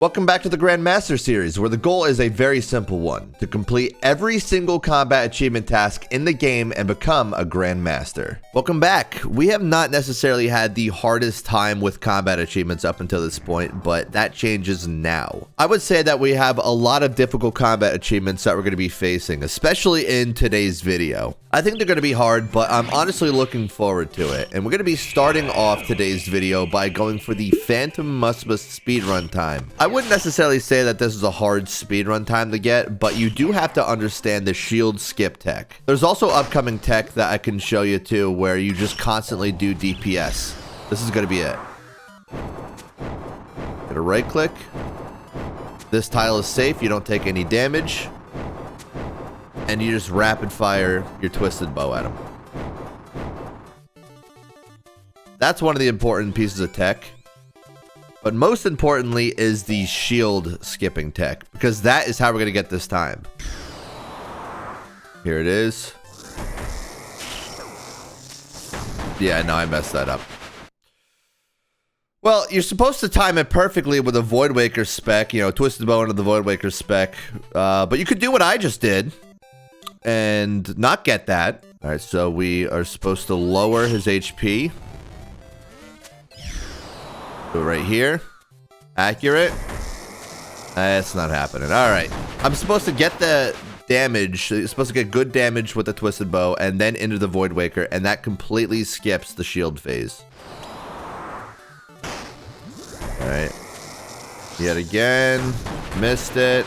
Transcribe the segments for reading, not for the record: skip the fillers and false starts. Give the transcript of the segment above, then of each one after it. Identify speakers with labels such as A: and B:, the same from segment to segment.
A: Welcome back to the Grandmaster series, where the goal is a very simple one: to complete every single combat achievement task in the game and become a Grandmaster. Welcome back. We have not necessarily had the hardest time with combat achievements up until this point, but that changes now. I would say that we have a lot of difficult combat achievements that we're going to be facing, especially in today's video. I think they're going to be hard, but I'm honestly looking forward to it. And we're going to be starting off today's video by going for the Phantom Muspah speedrun time. I wouldn't necessarily say that this is a hard speedrun time to get, but you do have to understand the shield skip tech. There's also upcoming tech that I can show you too, where you just constantly do DPS. This is going to be it. Get a right click. This tile is safe. You don't take any damage. And you just rapid fire your twisted bow at him. That's one of the important pieces of tech. But most importantly is the shield skipping tech, because that is how we're going to get this time. Here it is. Yeah, no, I messed that up. Well, you're supposed to time it perfectly with a Void Waker spec, you know, twisted bow into the Void Waker spec. But you could do what I just did and not get that. All right, so we are supposed to lower his HP. Go right here. Accurate. That's not happening. All right. I'm supposed to get the damage. You're supposed to get good damage with the twisted bow and then into the Void Waker, and that completely skips the shield phase. All right. Yet again. Missed it.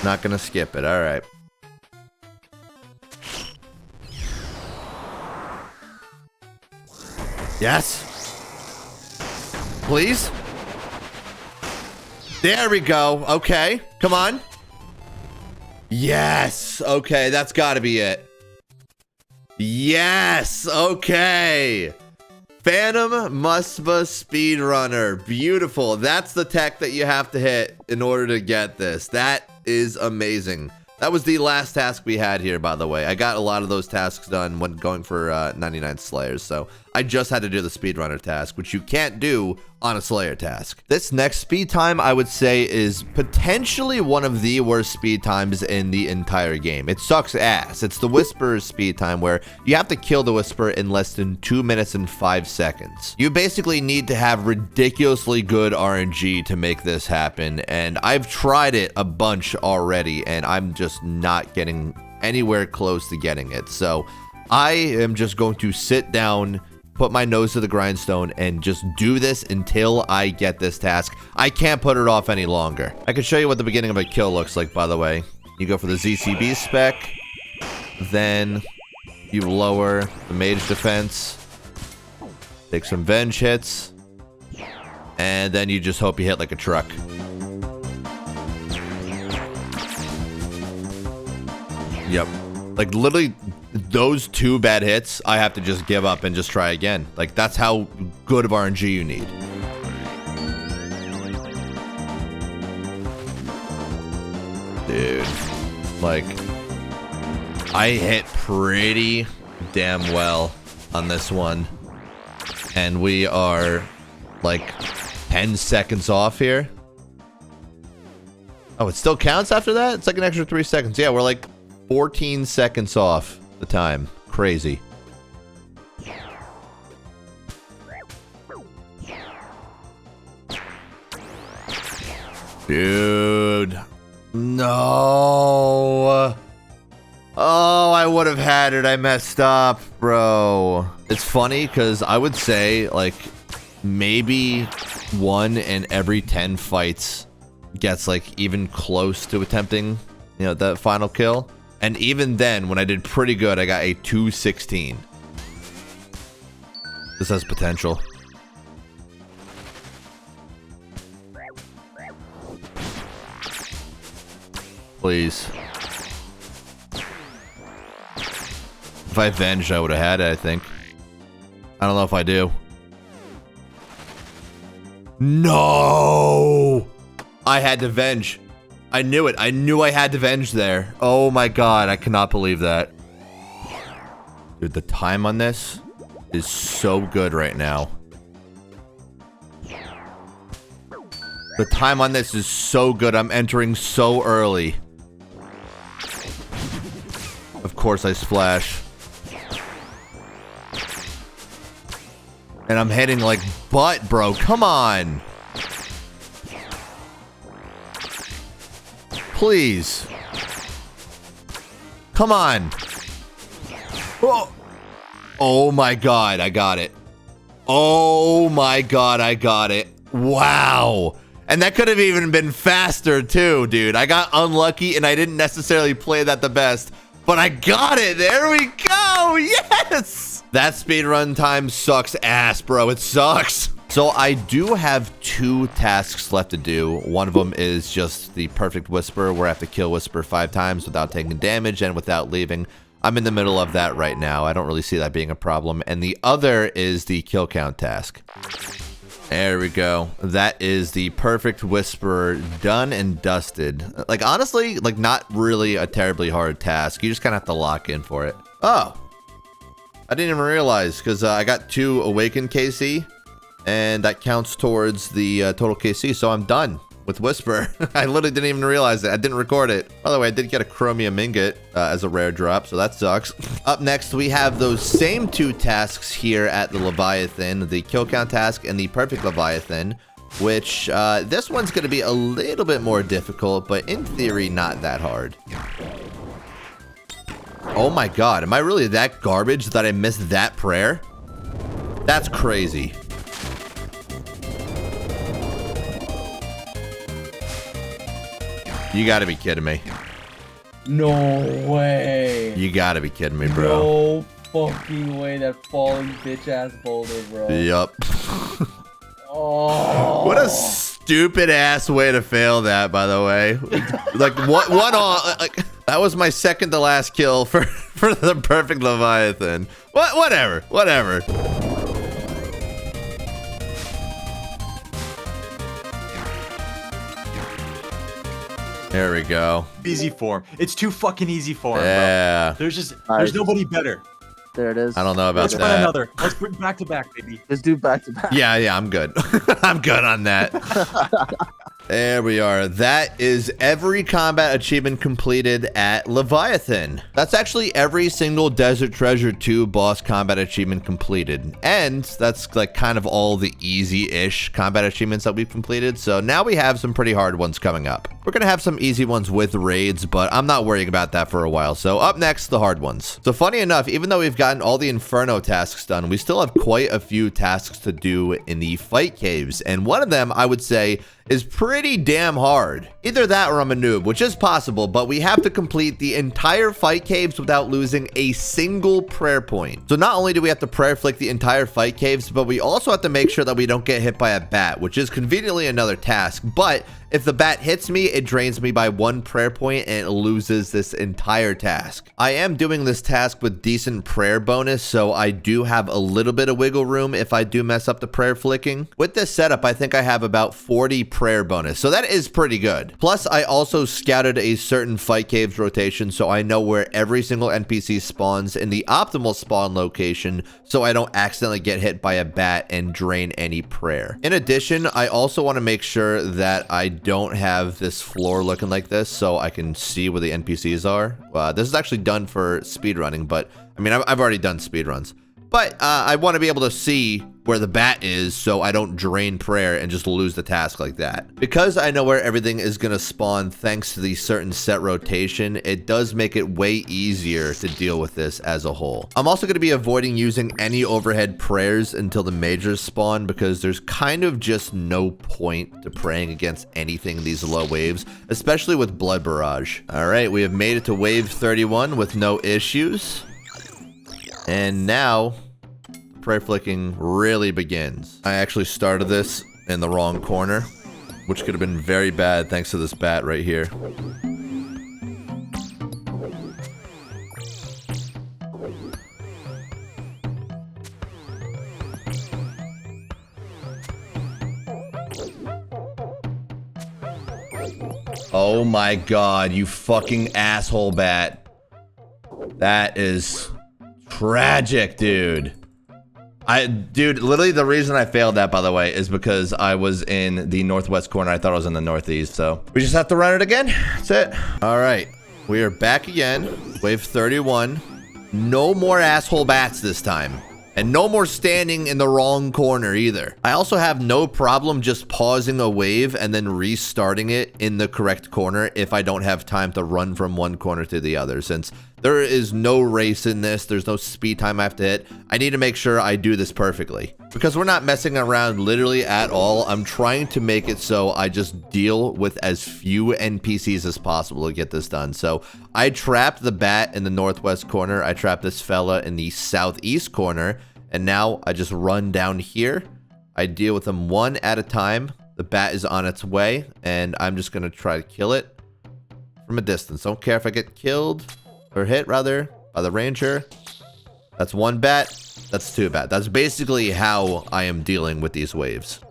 A: Not going to skip it. All right. Yes. Please. There we go. Okay. Come on. Yes. Okay. That's got to be it. Yes. Okay. Phantom Muspah speedrunner. Beautiful. That's the tech that you have to hit in order to get this. That is amazing. That was the last task we had here, by the way. I got a lot of those tasks done when going for 99 Slayers, so I just had to do the speedrunner task, which you can't do on a Slayer task. This next speed time, I would say, is potentially one of the worst speed times in the entire game. It sucks ass. It's the Whisperer's speed time, where you have to kill the Whisperer in less than 2 minutes and 5 seconds. You basically need to have ridiculously good RNG to make this happen, and I've tried it a bunch already, and I'm just not getting anywhere close to getting it. So I am just going to sit down, put my nose to the grindstone, and just do this until I get this task. I can't put it off any longer. I can show you what the beginning of a kill looks like, by the way. You go for the ZCB spec, then you lower the mage defense, take some venge hits, and then you just hope you hit like a truck. Yep. Like, literally, those 2 bad hits, I have to just give up and just try again. Like, that's how good of RNG you need. Dude. Like, I hit pretty damn well on this one. And we are, like, 10 seconds off here. Oh, it still counts after that? It's like an extra 3 seconds. Yeah, we're like 14 seconds off the time. Crazy. Dude. No. Oh, I would have had it. I messed up, bro. It's funny because I would say, like, maybe 1 in every 10 fights gets, like, even close to attempting, you know, that final kill. And even then, when I did pretty good, I got a 216. This has potential. Please. If I avenged, I would have had it, I think. I don't know if I do. No! I had to venge. I knew it. I knew I had to venge there. Oh my god, I cannot believe that. Dude, the time on this is so good right now. The time on this is so good. I'm entering so early. Of course I splash. And I'm hitting like butt, bro. Come on. Please. Come on. Oh. Oh my god, I got it. Oh my god, I got it. Wow. And that could have even been faster too, dude. I got unlucky and I didn't necessarily play that the best, but I got it. There we go. Yes. That speedrun time sucks ass, bro. It sucks. So I do have 2 tasks left to do. One of them is just the perfect whisper, where I have to kill whisper 5 times without taking damage and without leaving. I'm in the middle of that right now. I don't really see that being a problem. And the other is the kill count task. There we go. That is the perfect whisperer done and dusted. Like, honestly, like, not really a terribly hard task. You just kind of have to lock in for it. Oh, I didn't even realize, because I got 2 awakened KC, and that counts towards the total KC, so I'm done with whisper. I literally didn't even realize it. I didn't record it. By the way, I did get a chromium ingot as a rare drop, so that sucks. Up next, we have those same 2 tasks here at the Leviathan, the kill count task and the perfect Leviathan, which this one's going to be a little bit more difficult, but in theory, not that hard. Oh my god, am I really that garbage that I missed that prayer? That's crazy. You gotta be kidding me.
B: No way.
A: You gotta be kidding me, bro.
B: No fucking way, that falling bitch ass boulder, bro.
A: Yup.
B: Oh.
A: What a stupid ass way to fail that, by the way. Like, one all, like, that was my second to last kill for the perfect Leviathan. Whatever. There we go.
C: Easy for him. It's too fucking easy for him,
A: yeah.
C: bro. There's nobody better.
D: There it is.
A: I don't know about
C: Let's
A: that.
C: find another. Let's bring back to back, baby.
D: Just do back to back.
A: Yeah, I'm good. I'm good on that. There we are. That is every combat achievement completed at Leviathan. That's actually every single Desert Treasure 2 boss combat achievement completed. And that's like kind of all the easy-ish combat achievements that we've completed. So now we have some pretty hard ones coming up. We're going to have some easy ones with raids, but I'm not worrying about that for a while. So up next, the hard ones. So funny enough, even though we've gotten all the Inferno tasks done, we still have quite a few tasks to do in the fight caves. And one of them, I would say, is pretty damn hard. Either that or I'm a noob, which is possible, but we have to complete the entire fight caves without losing a single prayer point. So not only do we have to prayer flick the entire fight caves, but we also have to make sure that we don't get hit by a bat, which is conveniently another task. But if the bat hits me, it drains me by 1 prayer point and it loses this entire task. I am doing this task with decent prayer bonus, so I do have a little bit of wiggle room if I do mess up the prayer flicking. With this setup, I think I have about 40 prayer bonus, so that is pretty good. Plus, I also scouted a certain fight caves rotation, so I know where every single NPC spawns in the optimal spawn location, so I don't accidentally get hit by a bat and drain any prayer. In addition, I also want to make sure that I don't have this floor looking like this, so I can see where the NPCs are. This is actually done for speedrunning, but I mean, I've already done speedruns. But I want to be able to see where the bat is so I don't drain prayer and just lose the task like that. Because I know where everything is going to spawn thanks to the certain set rotation, it does make it way easier to deal with this as a whole. I'm also going to be avoiding using any overhead prayers until the majors spawn because there's kind of just no point to praying against anything in these low waves, especially with Blood Barrage. All right, we have made it to wave 31 with no issues. And now, prayer flicking really begins. I actually started this in the wrong corner, which could have been very bad thanks to this bat right here. Oh my god, you fucking asshole bat. That is tragic, dude. Dude, literally the reason I failed that, by the way, is because I was in the northwest corner. I thought I was in the northeast, so we just have to run it again. That's it. All right, we are back again. Wave 31. No more asshole bats this time. And no more standing in the wrong corner either. I also have no problem just pausing a wave and then restarting it in the correct corner if I don't have time to run from one corner to the other. Since there is no race in this, there's no speed time I have to hit, I need to make sure I do this perfectly. Because we're not messing around literally at all, I'm trying to make it so I just deal with as few NPCs as possible to get this done. So I trapped the bat in the northwest corner, I trapped this fella in the southeast corner, and now I just run down here. I deal with them one at a time. The bat is on its way, and I'm just gonna try to kill it from a distance. Don't care if I get killed, or hit rather, by the ranger. That's one bat, that's two bat. That's basically how I am dealing with these waves.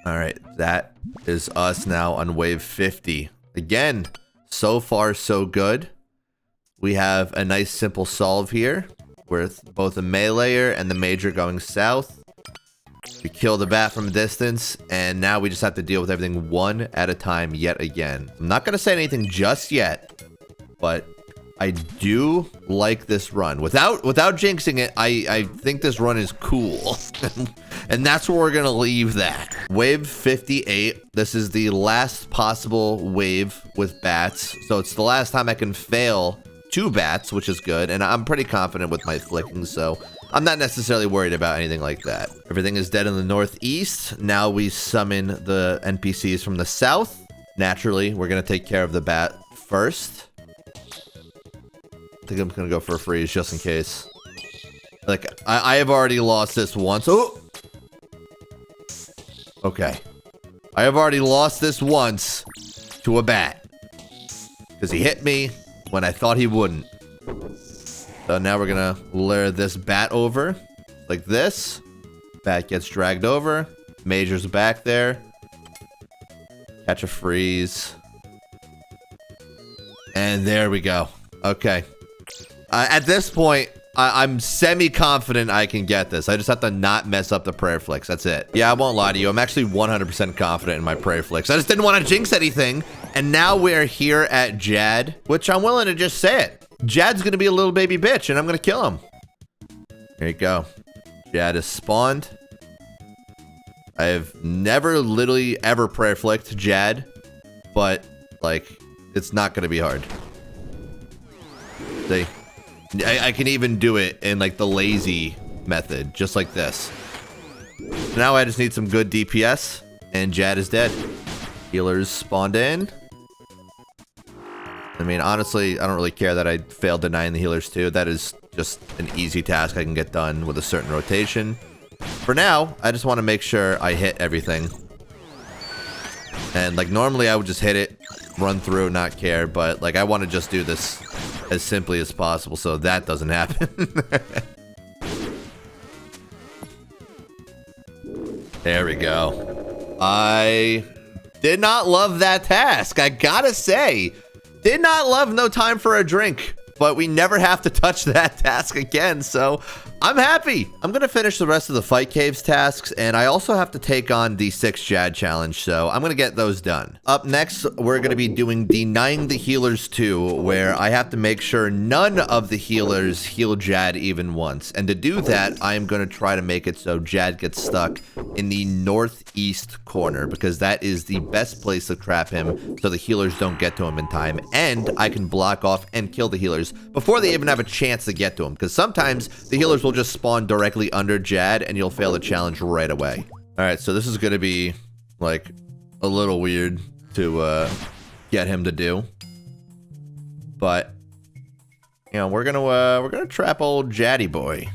A: All right, that is us now on wave 50. Again, so far so good. We have a nice simple solve here with both the meleeer and the major going south. We kill the bat from a distance, and now we just have to deal with everything one at a time yet again. I'm not going to say anything just yet, but I do like this run. Without jinxing it, I think this run is cool. And that's where we're going to leave that. Wave 58. This is the last possible wave with bats. So it's the last time I can fail 2 bats, which is good. And I'm pretty confident with my flicking, so I'm not necessarily worried about anything like that. Everything is dead in the northeast. Now we summon the NPCs from the south. Naturally, we're going to take care of the bat first. I think I'm going to go for a freeze just in case. Like, I have already lost this once. Oh! Okay. I have already lost this once to a bat. Because he hit me when I thought he wouldn't. So now we're going to lure this bat over. Like this. Bat gets dragged over. Major's back there. Catch a freeze. And there we go. Okay. At this point, I'm semi-confident I can get this. I just have to not mess up the prayer flicks. That's it. Yeah, I won't lie to you. I'm actually 100% confident in my prayer flicks. I just didn't want to jinx anything. And now we're here at Jad, which I'm willing to just say it. Jad's going to be a little baby bitch, and I'm going to kill him. There you go. Jad is spawned. I have never literally ever prayer flicked Jad, but, like, it's not going to be hard. See? I can even do it in like the lazy method, just like this. So now I just need some good DPS, and Jad is dead. Healers spawned in. I mean, honestly, I don't really care that I failed denying the healers too. That is just an easy task I can get done with a certain rotation. For now, I just want to make sure I hit everything. And like normally I would just hit it, run through, not care, but like I want to just do this as simply as possible so that doesn't happen. There we go. I did not love that task, I gotta say. Did not love no time for a drink, but we never have to touch that task again, so I'm happy. I'm gonna finish the rest of the fight caves tasks, and I also have to take on the 6 Jad challenge, so I'm gonna get those done. Up next, we're gonna be doing denying the healers 2, where I have to make sure none of the healers heal Jad even once. And to do that, I'm gonna try to make it so Jad gets stuck in the northeast corner, because that is the best place to trap him so the healers don't get to him in time, and I can block off and kill the healers before they even have a chance to get to him, because sometimes the healers will just spawn directly under Jad and you'll fail the challenge right away. All right, so this is gonna be like a little weird to get him to do, but you know, we're gonna trap old Jaddy boy.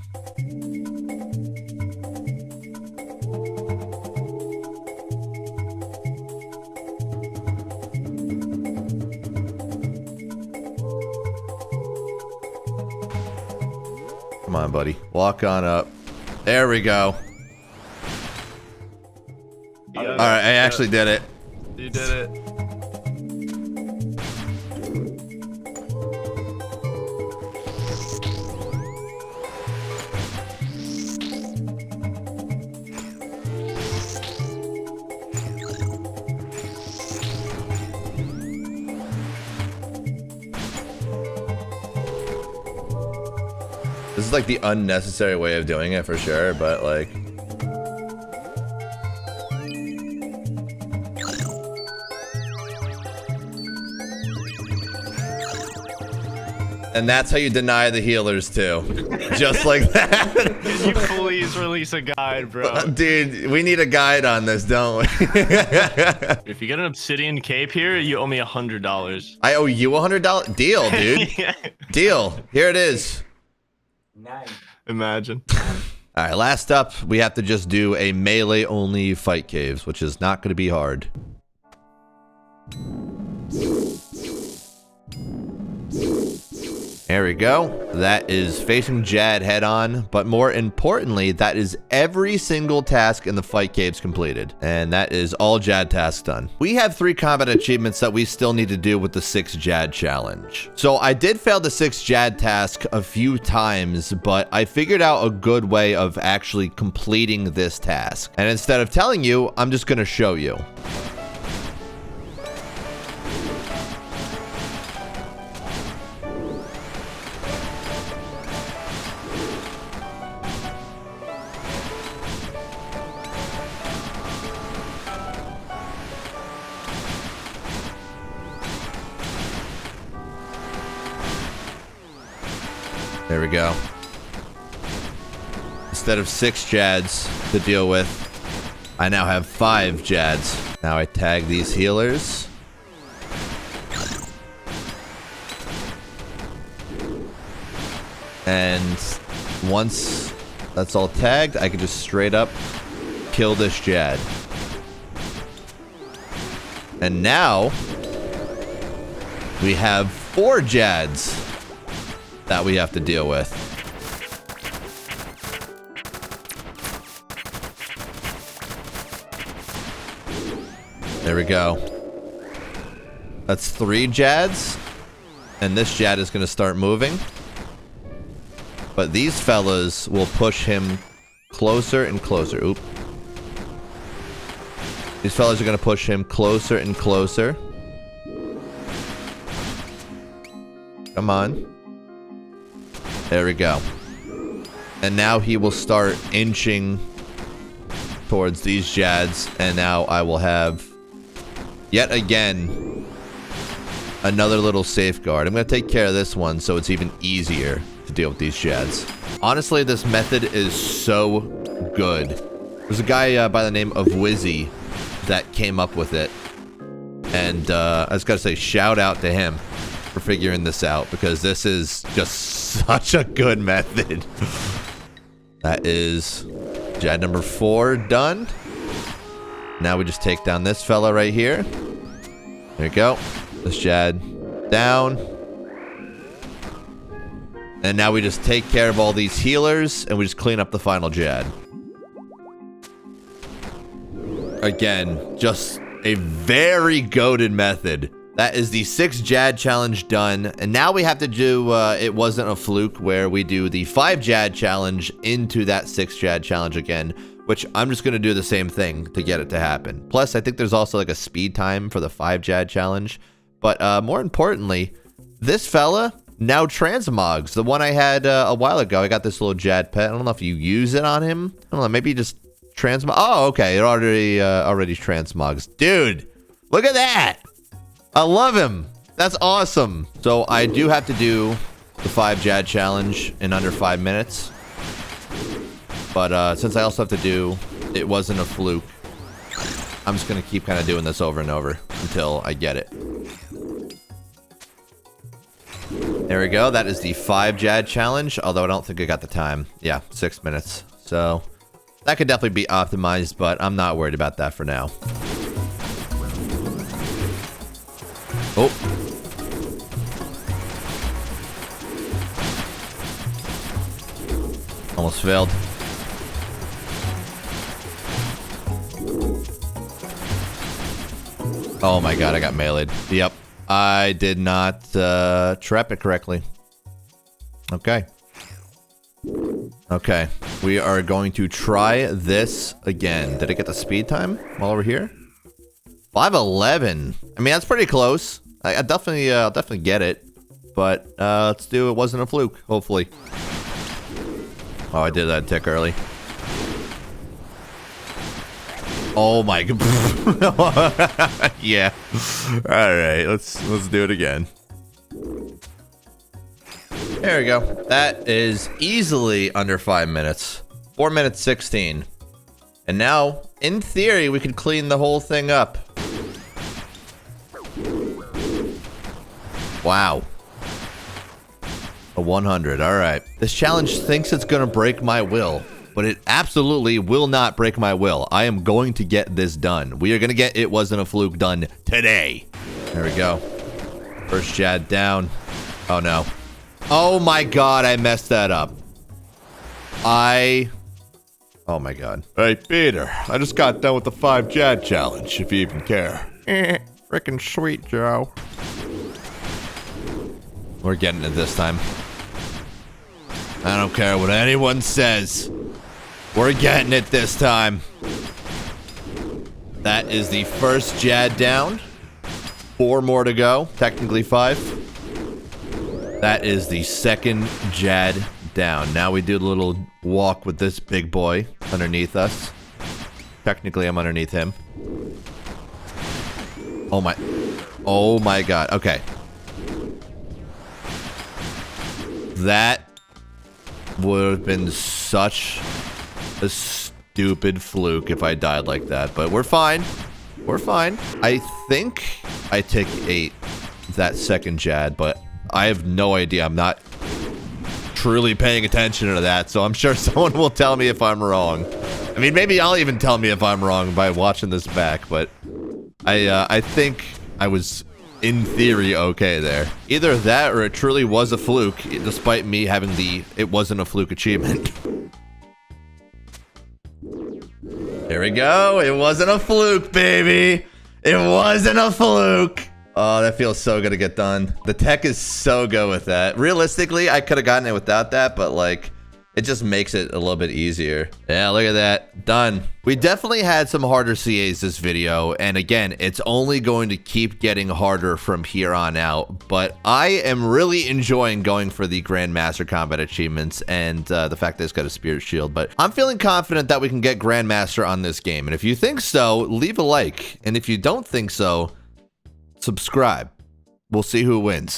A: Come on, buddy. Walk on up. There we go. All right, I actually did it.
D: You did it.
A: This is like the unnecessary way of doing it for sure, but like... And that's how you deny the healers too. Just like that.
D: Can you please release a guide, bro?
A: Dude, we need a guide on this, don't we?
D: If you get an obsidian cape here, you owe me $100.
A: I owe you $100? Deal, dude.
D: Yeah.
A: Deal. Here it is.
B: Nice.
D: Imagine.
A: All right, last up, we have to just do a melee only fight caves, which is not going to be hard. There we go. That is facing Jad head on, but more importantly, that is every single task in the fight caves completed. And that is all Jad tasks done. We have 3 combat achievements that we still need to do with the 6 Jad challenge. So I did fail the 6 Jad task a few times, but I figured out a good way of actually completing this task. And instead of telling you, I'm just gonna show you. There we go. Instead of 6 Jads to deal with, I now have 5 Jads. Now I tag these healers. And once that's all tagged, I can just straight up kill this Jad. And now we have 4 Jads that we have to deal with. There we go. That's 3 Jads. And this Jad is going to start moving. But these fellas will push him closer and closer. Oop. These fellas are going to push him closer and closer. Come on. There we go. And now he will start inching towards these Jads. And now I will have, yet again, another little safeguard. I'm going to take care of this one so it's even easier to deal with these Jads. Honestly, this method is so good. There's a guy by the name of Wizzy that came up with it. And I just got to say, shout out to him for figuring this out, because this is just such a good method. That is Jad number 4 done. Now we just take down this fella right here. There you go. This Jad down. And now we just take care of all these healers and we just clean up the final Jad. Again, just a very goated method. That is the 6 Jad challenge done. And now we have to do, it wasn't a fluke, where we do the 5 Jad challenge into that 6 Jad challenge again, which I'm just going to do the same thing to get it to happen. Plus, I think there's also like a speed time for the 5 Jad challenge. But more importantly, this fella now transmogs. The one I had a while ago, I got this little Jad pet. I don't know if you use it on him. I don't know, maybe just transmog. Oh, okay. It already transmogs. Dude, look at that. I love him. That's awesome. So I do have to do the 5 Jad challenge in under 5 minutes. But since I also have to do it wasn't a fluke, I'm just going to keep kind of doing this over and over until I get it. There we go. That is the 5 Jad challenge, although I don't think I got the time. Yeah, 6 minutes. So that could definitely be optimized, but I'm not worried about that for now. Oh. Almost failed. Oh my god, I got meleeed. Yep. I did not trap it correctly. Okay. Okay. We are going to try this again. Did I get the speed time while we're here? 5:11. I mean, that's pretty close. I'll definitely get it. But let's do it wasn't a fluke, hopefully. Oh, I did that tick early. Oh my god. Yeah. All right, let's do it again. There we go. That is easily under 5 minutes. 4 minutes 16. And now, in theory, we could clean the whole thing up. Wow. A 100. All right. This challenge thinks it's going to break my will, but it absolutely will not break my will. I am going to get this done. We are going to get It Wasn't a Fluke done today. There we go. First Jad down. Oh, no. Oh, my God. I messed that up. Oh, my God. Hey, Peter. I just got done with the 5 Jad challenge, if you even care. Frickin' sweet, Joe. We're getting it this time. I don't care what anyone says. We're getting it this time. That is the first Jad down. 4 more to go. Technically 5. That is the second Jad down. Now we do a little walk with this big boy underneath us. Technically, I'm underneath him. Oh my god. Okay. That would have been such a stupid fluke if I died like that, but we're fine. We're fine. I think I tick 8 that second Jad, but I have no idea. I'm not truly paying attention to that, so I'm sure someone will tell me if I'm wrong. I mean, maybe I'll even tell me if I'm wrong by watching this back, but I think I was, in theory, okay there. Either that or it truly was a fluke, despite me having the It Wasn't a Fluke achievement. There we go. It wasn't a fluke, baby. It wasn't a fluke. Oh, that feels so good to get done. The tech is so good with that. Realistically, I could have gotten it without that, but like, it just makes it a little bit easier. Yeah, look at that. Done. We definitely had some harder CAs this video, and again, it's only going to keep getting harder from here on out, but I am really enjoying going for the Grandmaster combat achievements and the fact that it's got a Spirit Shield, but I'm feeling confident that we can get Grandmaster on this game, and if you think so, leave a like, and if you don't think so, subscribe. We'll see who wins.